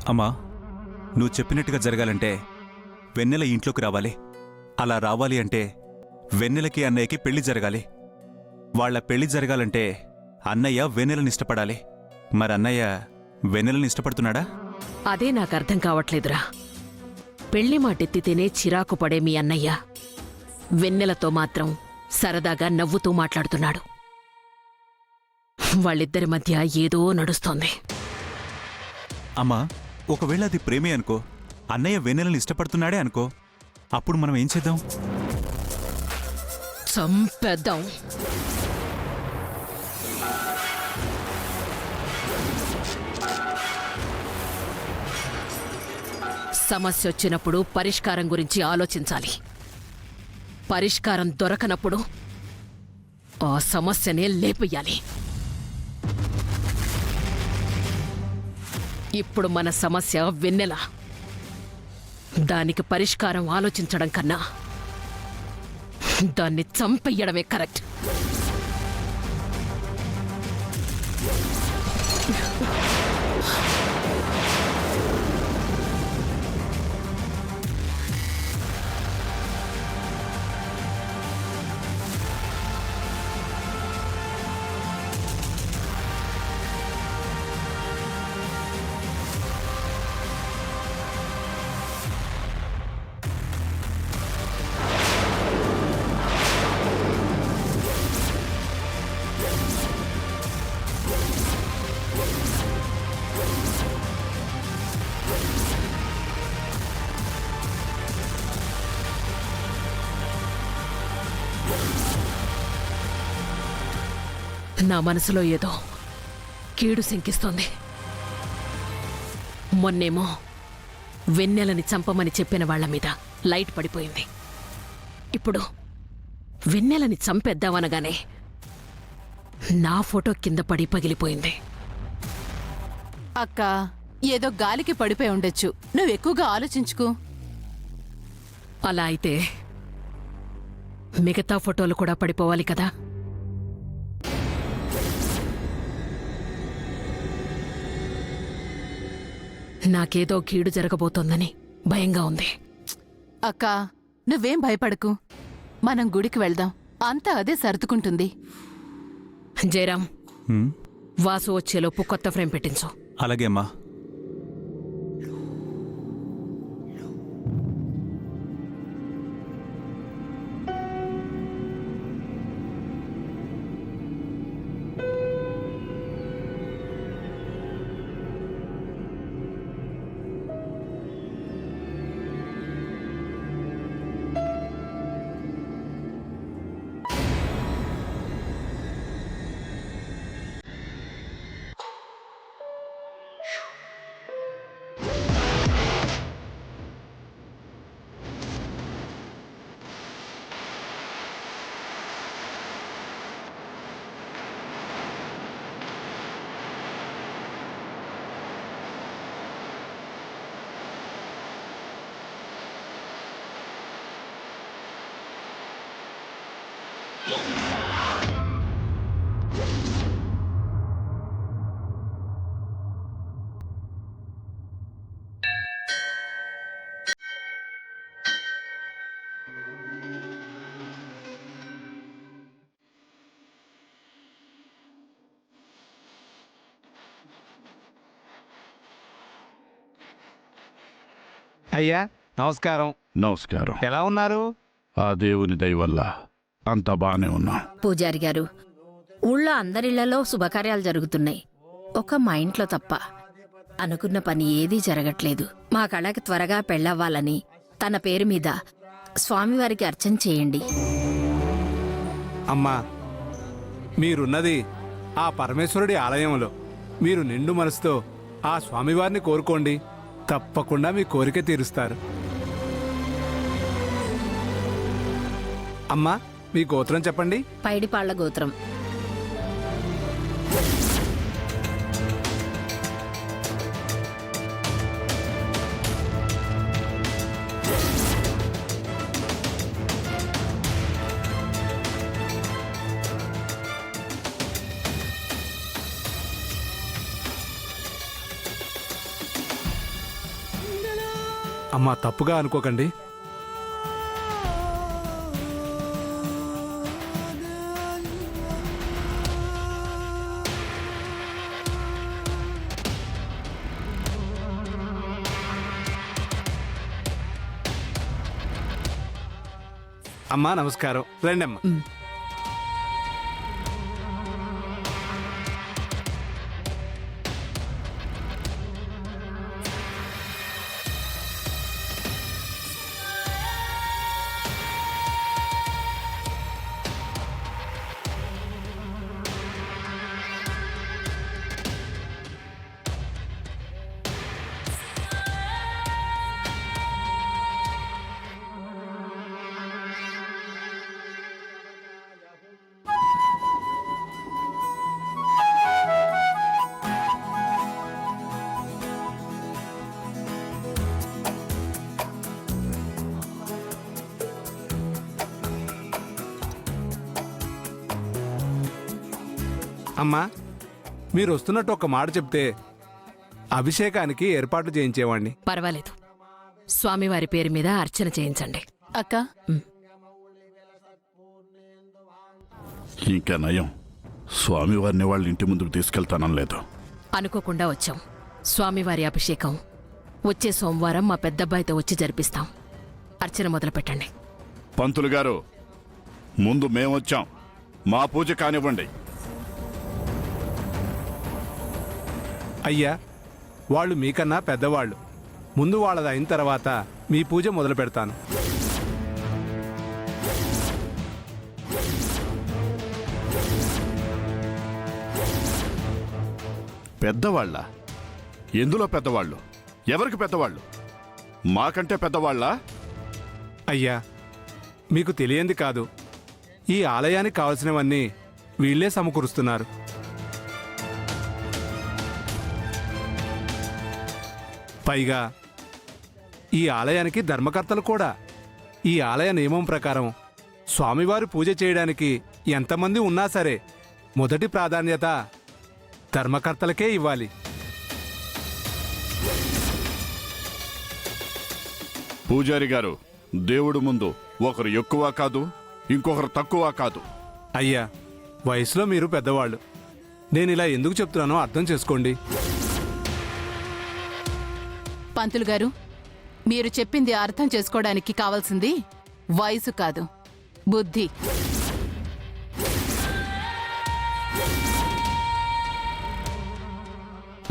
అమ్మా, నువ్వు చెప్పినట్టుగా జరగాలంటే వెన్నెల ఇంట్లోకి రావాలి. అలా రావాలి అంటే వెన్నెలకి అన్నయ్యకి పెళ్లి జరగాలి. వాళ్ల పెళ్లి జరగాలంటే అన్నయ్య వెన్నెలని ఇష్టపడాలి. మరి అన్నయ్య వెన్నెలని ఇష్టపడుతున్నాడా? అదే నాకు అర్థం కావట్లేదురా. పెళ్లి మాటెత్తితేనే చిరాకు పడే మీ అన్నయ్య వెన్నెలతో మాత్రం సరదాగా నవ్వుతూ మాట్లాడుతున్నాడు. వాళ్ళిద్దరి మధ్య ఏదో నడుస్తోంది. అమ్మా, ఒకవేళ అది ప్రేమే అనుకో, అన్నయ్య వెన్నెలని ఇష్టపడుతున్నాడే అనుకో, అప్పుడు మనం ఏం చేద్దాం? చంపేద్దాం. సమస్య వచ్చినప్పుడు పరిష్కారం గురించి ఆలోచించాలి. పరిష్కారం దొరకనప్పుడు ఆ సమస్యనే లేపేయాలి. ఇప్పుడు మన సమస్య వెన్నెల. దానికి పరిష్కారం ఆలోచించడం కన్నా దాన్ని చంపెయ్యడమే కరెక్ట్. నా మనసులో ఏదో కీడు శంకిస్తోంది. మొన్నేమో వెన్నెలని చంపమని చెప్పిన వాళ్ల మీద లైట్ పడిపోయింది. ఇప్పుడు వెన్నెలని చంపేద్దామనగానే నా ఫోటో కింద పడి పగిలిపోయింది. అక్క, ఏదో గాలికి పడిపోయి ఉండొచ్చు. నువ్వెక్కువగా ఆలోచించుకో. అలా అయితే మిగతా ఫోటోలు కూడా పడిపోవాలి కదా. నాకేదో కీడు జరగబోతోందని భయంగా ఉంది. అక్క, నువ్వేం భయపడకు. మనం గుడికి వెళ్దాం. అంతా అదే సర్దుకుంటుంది. జయరాం, వాసు వచ్చేలోపు కొత్త ఫ్రేమ్ పెట్టించు. అలాగే అమ్మా. అయ్యా నమస్కారం. నమస్కారం. ఎలా ఉన్నారు? ఆ దేవుని దయ వల్ల అంతా బానే ఉన్నా. పూజారి గారు, ఊళ్ళో అందరిళ్లలో శుభకార్యాలు జరుగుతున్నాయి. ఒక మా ఇంట్లో తప్ప. అనుకున్న పని ఏదీ జరగట్లేదు. మా కళకి త్వరగా పెళ్ళవ్వాలని తన పేరు మీద స్వామివారికి అర్చన చేయండి. అమ్మా, మీరున్నది ఆ పరమేశ్వరుడి ఆలయంలో. మీరు నిండు మనసుతో ఆ స్వామివారిని కోరుకోండి. తప్పకుండా మీ కోరిక తీరుస్తారు. అమ్మా, మీ గోత్రం చెప్పండి. పైడిపాళ్ల గోత్రం. అమ్మా తప్పుగా అనుకోకండి. అమ్మా నమస్కారం, రండి అమ్మా. అమ్మా మీరు వస్తున్నట్టు ఒక మాట చెప్తే అభిషేకానికి ఏర్పాట్లు చేయించేవాణ్ణి. పర్వాలేదు, స్వామివారి పేరు మీద అర్చన చేయించండి. అక్క ఇంకా నయం, స్వామివారిని వాళ్ళ ఇంటి ముందుకు తీసుకెళ్తానం లేదు. అనుకోకుండా వచ్చాం. స్వామివారి అభిషేకం వచ్చే సోమవారం మా పెద్దబ్బాయితో వచ్చి జరిపిస్తాం. అర్చన మొదలు పెట్టండి. పంతులు గారు, ముందు మేమొచ్చాం, మా పూజ కానివ్వండి. అయ్యా, వాళ్ళు మీకన్నా పెద్దవాళ్ళు. ముందు వాళ్ళది అయిన తర్వాత మీ పూజ మొదలు పెడతాను. పెద్దవాళ్ళ? ఎందులో పెద్దవాళ్ళు? ఎవరికి పెద్దవాళ్ళు? మాకంటే పెద్దవాళ్ళ? అయ్యా, మీకు తెలియంది కాదు, ఈ ఆలయానికి కావలసినవన్నీ వీళ్లే సమకూరుస్తున్నారు. పైగా ఈ ఆలయానికి ధర్మకర్తలు కూడా. ఈ ఆలయ నియమం ప్రకారం స్వామివారి పూజ చేయడానికి ఎంతమంది ఉన్నా సరే మొదటి ప్రాధాన్యత ధర్మకర్తలకే ఇవ్వాలి. పూజారి గారు, దేవుడు ముందు ఒకరు ఎక్కువ కాదు, ఇంకొకరు తక్కువ కాదు. అయ్యా, వయసులో మీరు పెద్దవాళ్ళు. నేను ఇలా ఎందుకు చెప్తున్నానో అర్థం చేసుకోండి. పంతులు గారు, మీరు చెప్పింది అర్థం చేసుకోవడానికి కావాల్సింది వయసు కాదు, బుద్ధి.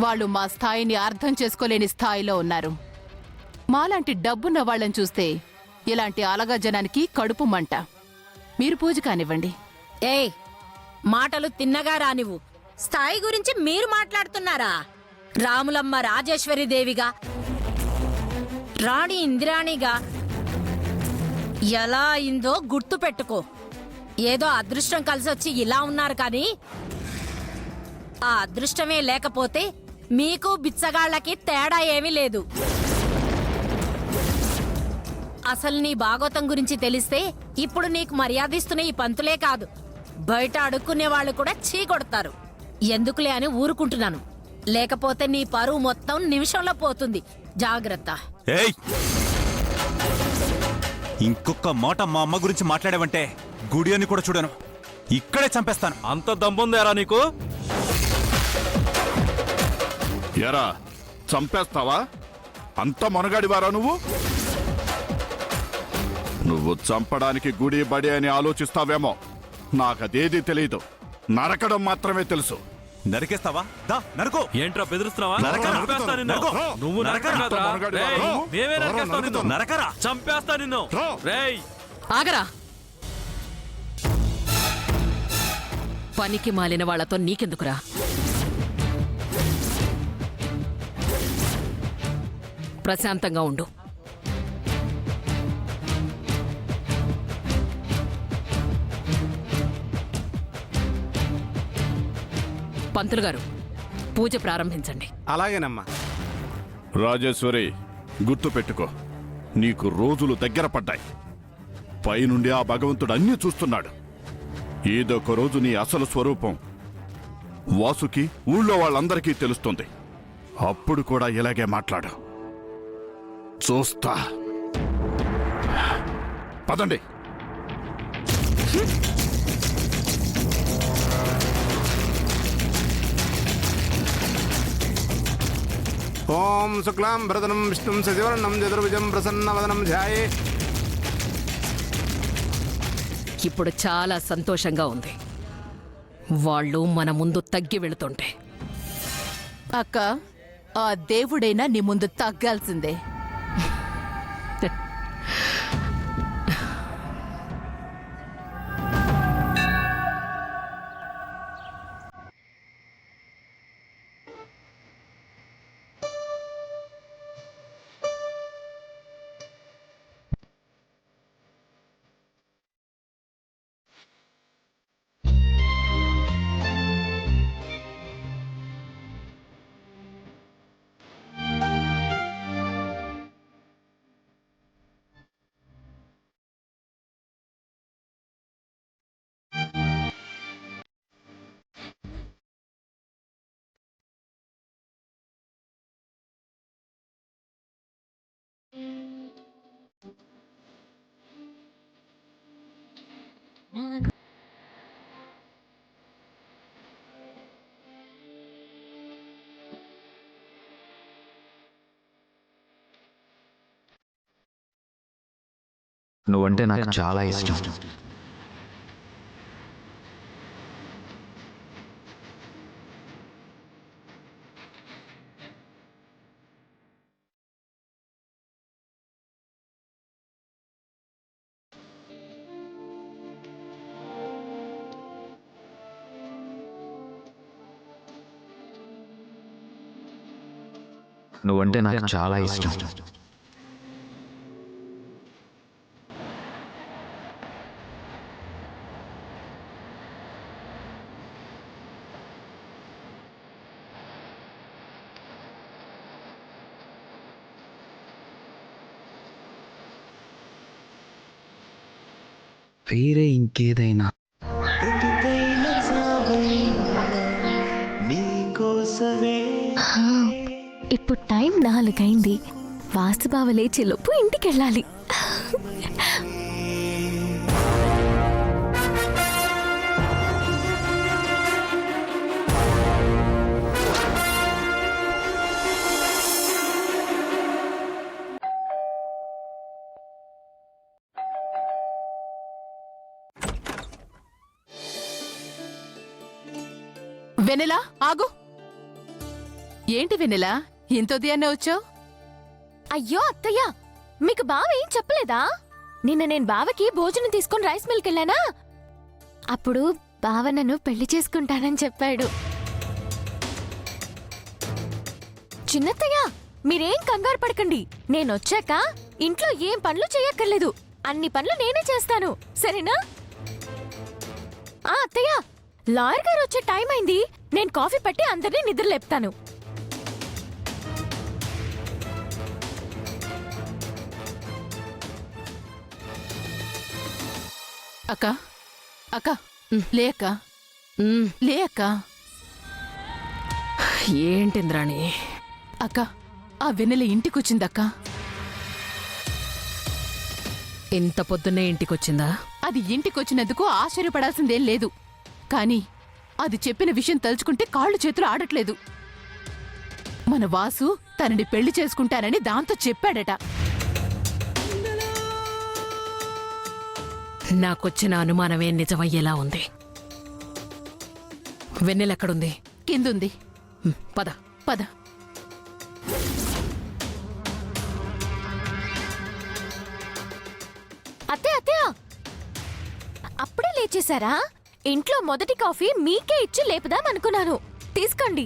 వాళ్ళు మా స్థాయిని అర్థం చేసుకోలేని స్థాయిలో ఉన్నారు. మాలాంటి డబ్బున్న వాళ్ళని చూస్తే ఇలాంటి అలగా జనానికి కడుపు మంట. మీరు పూజ కానివ్వండి. ఏయ్, మాటలు తిన్నగా రానివ్వు. స్థాయి గురించి మీరు మాట్లాడుతున్నారా? రాములమ్మ రాజేశ్వరీదేవిగా, రాణి ఇందిరాణిగా ఎలా అయిందో గుర్తు పెట్టుకో. ఏదో అదృష్టం కలిసొచ్చి ఇలా ఉన్నారు కానీ ఆ అదృష్టమే లేకపోతే మీకు బిచ్చగాళ్ళకి తేడా ఏమీ లేదు. అసలు నీ భాగవతం గురించి తెలిస్తే ఇప్పుడు నీకు మర్యాదిస్తున్న ఈ పంతులే కాదు, బయట అడుక్కునే వాళ్ళు కూడా చీకొడతారు. ఎందుకులే అని ఊరుకుంటున్నాను, లేకపోతే నీ పరువు మొత్తం నిమిషంలో పోతుంది. జాగ్రత్త. ఏయ్, ఇంకొక మాట మా అమ్మ గురించి మాట్లాడావంటే గుడి అని కూడా చూడను, ఇక్కడే చంపేస్తాను. అంత దమ్ముందేరా నీకు? ఎరా, చంపేస్తావా? అంత మనగాడివారా నువ్వు? నువ్వు చంపడానికి గుడి బడి అని ఆలోచిస్తావేమో, నాకదేదీ తెలీదు. నరకడం మాత్రమే తెలుసు. నరికేస్తావా? దా నరుకో. ఏంట్రా బెదిరిస్తున్నావా? నరకరా. చంపేస్తా నిన్ను. నరకో. నువ్వు నరకరా. నరకరా? రేయ్, మేమే నరికేస్తాం నిన్ను. నరకరా. చంపేస్తా నిన్ను. రేయ్, ఆగరా! పనికి మాలిన వాళ్లతో నీకెందుకురా? ప్రశాంతంగా ఉండు. పంతులు గారు, పూజ ప్రారంభించండి. అలాగేనమ్మా. రాజేశ్వరి, గుర్తుపెట్టుకో, నీకు రోజులు దగ్గర పడ్డాయి. పైనుండి ఆ భగవంతుడు అన్నీ చూస్తున్నాడు. ఏదొక రోజు నీ అసలు స్వరూపం వాసుకి, ఊళ్ళో వాళ్ళందరికీ తెలుస్తుంది. అప్పుడు కూడా ఇలాగే మాట్లాడు. చూస్తా. పదండి. ఓం శుక్లాం భరతనం విష్ణుం శశివర్ణం చతుర్భుజం ప్రసన్నవదనం ధ్యాయే. ఇప్పుడు చాలా సంతోషంగా ఉంది. వాళ్ళు మన ముందు తగ్గి వెళుతుంటే. అక్క, ఆ దేవుడైనా నీ ముందు తగ్గాల్సిందే. నువ్వంటే నాకు చాలా ఇష్టం. నువ్వంటే నాకు చాలా ఇష్టం. వేరే ఇంకేదైనా ఇప్పుడు టైం 4 అయింది. వాసుబావ లేచేలోపు ఇంటికెళ్ళాలి. వెన్నెలా, ఆగు. ఏంటి వెన్నెలా, ఇంత ఉదయాన్నే వచ్చావు? అయ్యో అత్తయ్య, మీకు బావ ఏం చెప్పలేదా? నిన్న నేను బావకి భోజనం తీసుకుని రైస్ మిల్కి వెళ్ళానా, అప్పుడు బావ నన్ను పెళ్లి చేసుకుంటానని చెప్పాడు. చిన్నత్తయ్య, మీరేం కంగారు పడకండి. నేనొచ్చాక ఇంట్లో ఏం పనులు చేయక్కర్లేదు. అన్ని పనులు నేనే చేస్తాను, సరేనా? అత్తయ్య, లాయర్ గారు వచ్చే టైం అయింది. నేను కాఫీ పెట్టి అందరినీ నిద్ర లేపుతాను. అక్క, అక్క, లే అక్క, లే అక్క. ఏంటింద్రాణి? అక్క, ఆ వెన్నెల ఇంటికొచ్చిందక్క. ఇంత పొద్దున్నే ఇంటికొచ్చిందా? అది ఇంటికొచ్చినందుకు ఆశ్చర్యపడాల్సిందేం లేదు, కానీ అది చెప్పిన విషయం తలుచుకుంటే కాళ్ళు చేతులు ఆడట్లేదు. మన వాసు తనని పెళ్లి చేసుకుంటానని దాంతో చెప్పాడట. నాకొచ్చిన అనుమానమే నిజమయ్యేలా ఉంది. వెన్నెలెక్కడుంది? కిందుంది. పద పద. అత్తయ్య, అత్తయ్య, అప్పుడే లేచేశారా? ఇంట్లో మొదటి కాఫీ మీకే ఇచ్చి లేపుదాం అనుకున్నాను. తీసుకోండి.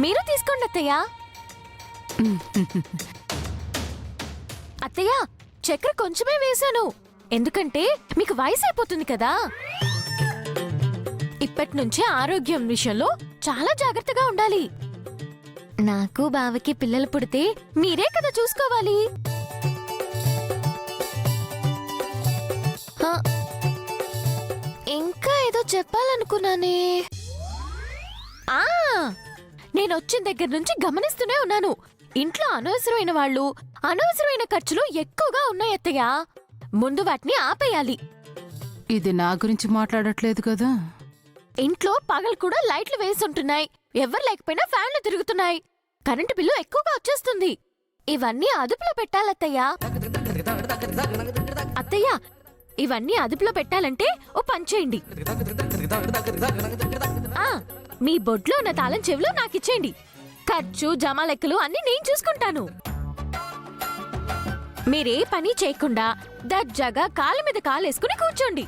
మీరు తీసుకోండి అత్తయ్య. అత్తయ్య, చక్కెర కొంచెమే వేశాను, ఎందుకంటే మీకు వయసు అయిపోతుంది కదా. ఇప్పటి నుంచే ఆరోగ్యం విషయంలో చాలా జాగ్రత్తగా ఉండాలి. నాకు బావకి పిల్లలు పుడితే మీరే కదా చూసుకోవాలి. ఇంకా ఏదో చెప్పాలనుకున్నానే. నేనొచ్చిన దగ్గర నుంచి గమనిస్తూనే ఉన్నాను. ఇంట్లో అనవసరమైన వాళ్ళు, అనవసరమైన ఖర్చులు ఎక్కువగా ఉన్నాయి అత్తయ్య. ముందు వాటిని ఆపేయాలి. ఇది నా గురించి మాట్లాడట్లేదు కదా. ఇంట్లో పగలు కూడా లైట్లు వేసుంటున్నాయి, ఎవరు లేకపోయినా ఫ్యాన్లు తిరుగుతున్నాయి, కరెంటు బిల్లు ఎక్కువగా వచ్చేస్తుంది. ఇవన్నీ అదుపులో పెట్టాలత్తయ్య. అత్తయ్య, ఇవన్నీ అదుపులో పెట్టాలంటే ఓ పని చేయండి. మీ బొడ్లో ఉన్న తాళం చెవిలో నాకిచ్చేయండి. ఖర్చు జమా లెక్కలు అన్ని నేను చూసుకుంటాను. మీరే పని చేయకుండా దర్జాగా కాళ్ళ మీద కాలేసుకుని కూర్చోండి.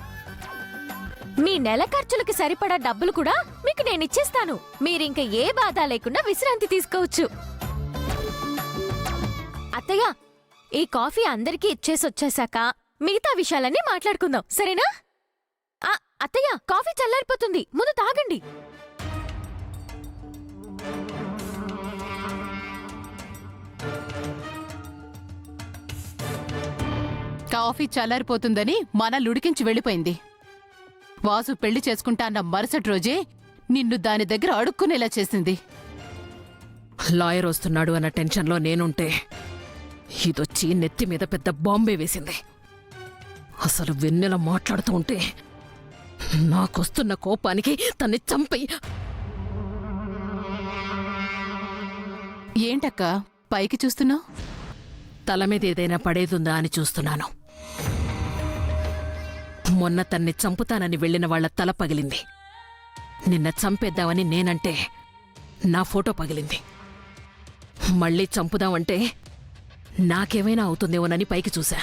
మీ నెల ఖర్చులకి సరిపడా డబ్బులు కూడా మీకు నేనిచ్చేస్తాను. మీరింక ఏ బాధ లేకుండా విశ్రాంతి తీసుకోవచ్చు. అత్తయ్య, ఈ కాఫీ అందరికీ ఇచ్చేసొచ్చేశాక మిగతా విషయాలన్నీ మాట్లాడుకుందాం, సరేనా? అత్తయ్య, కాఫీ చల్లారిపోతుంది, ముందు తాగండి. కాఫీ చల్లారిపోతుందని మనల్లుడికించి వెళ్ళిపోయింది. వాసు పెళ్లి చేసుకుంటా అన్న మరుసటి రోజే నిన్ను దాని దగ్గర అడుక్కునేలా చేసింది. లాయర్ వస్తున్నాడు అన్న టెన్షన్లో నేనుంటే ఇదొచ్చి నెత్తి మీద పెద్ద బాంబే వేసింది. అసలు వెన్నెల మాట్లాడుతూ ఉంటే నాకొస్తున్న కోపానికి తన్ని చంపి. ఏంటక్క పైకి చూస్తున్నావు? తల మీద ఏదైనా పడేదుందా అని చూస్తున్నాను. మొన్న తన్ని చంపుతానని వెళ్లిన వాళ్ల తల పగిలింది. నిన్న చంపేద్దామని నేనంటే నా ఫోటో పగిలింది. మళ్ళీ చంపుదామంటే నాకేమైనా అవుతుందేమోనని పైకి చూశా.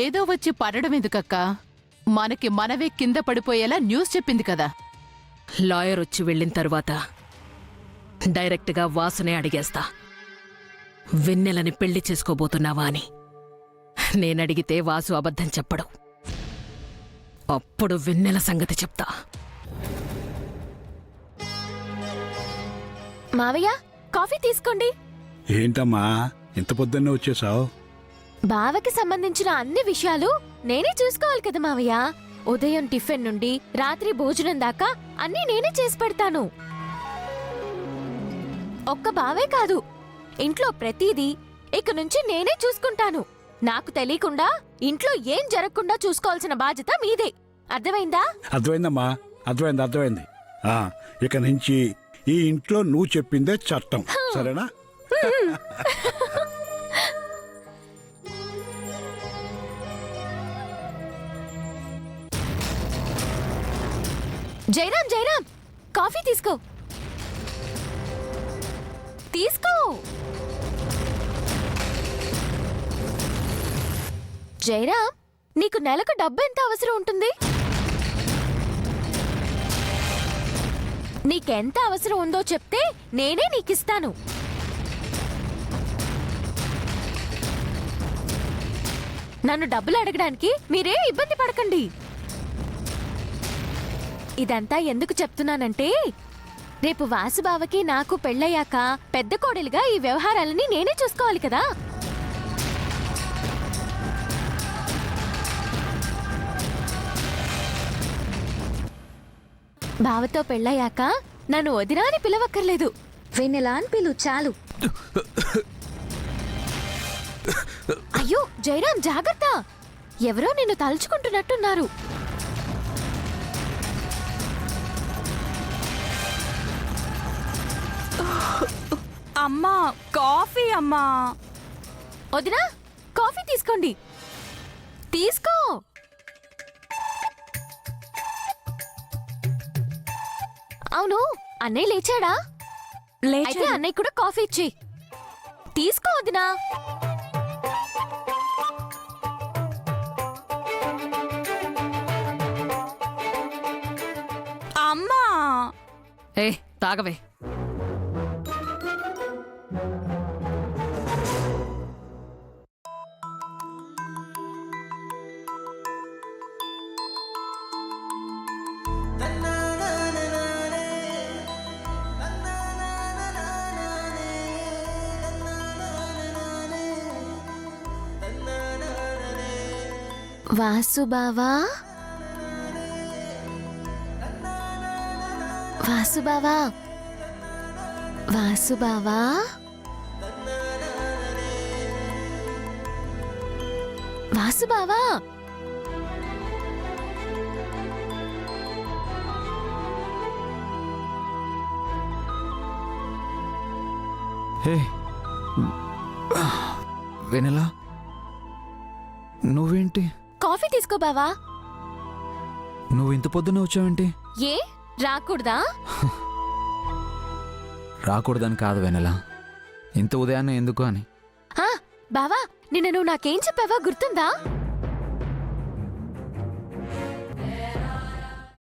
ఏదో వచ్చి పడడం ఎందుకక్క? మనకి మనవే కింద పడిపోయేలా న్యూస్ చెప్పింది కదా. లాయర్ వచ్చి వెళ్ళిన తరువాత డైరెక్ట్గా వాసునే అడిగేస్తా, వెన్నెలని పెళ్లి చేసుకోబోతున్నావా అని. నేనడిగితే వాసు అబద్ధం చెప్పడు. అప్పుడు వెన్నెల సంగతి చెప్తా. మావయ్య, కాఫీ తీసుకోండి. ఏంటమ్మా ఇంత పొద్దున్నే వచ్చేసావు? బావకి సంబంధించిన అన్ని విషయాలు నేనే చూసుకోవాలి కదా మావయ్య. ఉదయం టిఫిన్ నుండి రాత్రి భోజనం దాకా అన్నీ నేనే చేసి పెడతాను. ఒక్క బావే కాదు, ఇంట్లో ప్రతిదీ ఇక నుంచి నేనే చూసుకుంటాను. నాకు తెలియకుండా ఇంట్లో ఏం జరగకుండా చూసుకోవాల్సిన బాధ్యత మీదే. అర్థమైందా? అర్థమైందమ్మా, అర్థమైంది. ఇక నుంచి ఈ ఇంట్లో నువ్వు చెప్పిందే చట్టం, సరేనా? జయరాం, జయరాం, కాఫీ తీసుకో. తీసుకో జయరాం, నీకు నెలకు డబ్బు ఎంత అవసరం ఉంటుంది? నీకెంత అవసరం ఉందో చెప్తే నేనే నీకిస్తాను. నన్ను డబ్బులు అడగడానికి మీరేం ఇబ్బంది పడకండి. ఇదంతా ఎందుకు చెప్తున్నానంటే, రేపు వాసుబావకి నాకు పెళ్ళయ్యాక పెద్ద కోడలిగా ఈ వ్యవహారాలని నేనే చూసుకోవాలి కదా. బావతో పెళ్ళయ్యాక నన్ను వదినా అని పిలవక్కర్లేదు, వెన్నెలా అని పిలు చాలు. అయ్యో జయరాం, జాగ్రత్త, ఎవరో నిన్ను తలుచుకుంటున్నట్టున్నారు. అమ్మా, కాఫీ అమ్మా. వదినా, కాఫీ తీసుకోండి. తీసుకో. అవును, అన్నయ్య లేచాడా? అయితే అన్నయ్య కూడా కాఫీ ఇచ్చి తీసుకో వదినా. అమ్మా. ఏ తాగవే. వాసుబావా, వాసుబావా, వాసు బావా వాసు బావా హే వెనెలా నువ్వేంటి కాఫీ తీసుకో బావా. నువ్వు ఇంత పొద్దున్న వచ్చావేంటి? ఏ రాకూడదా? రాకూడదని కాదు వెనెలా, ఇంత ఉదయాన్నే ఎందుకు అని. బావా నిన్న నువ్వు నాకేం చెప్పావా గుర్తుందా?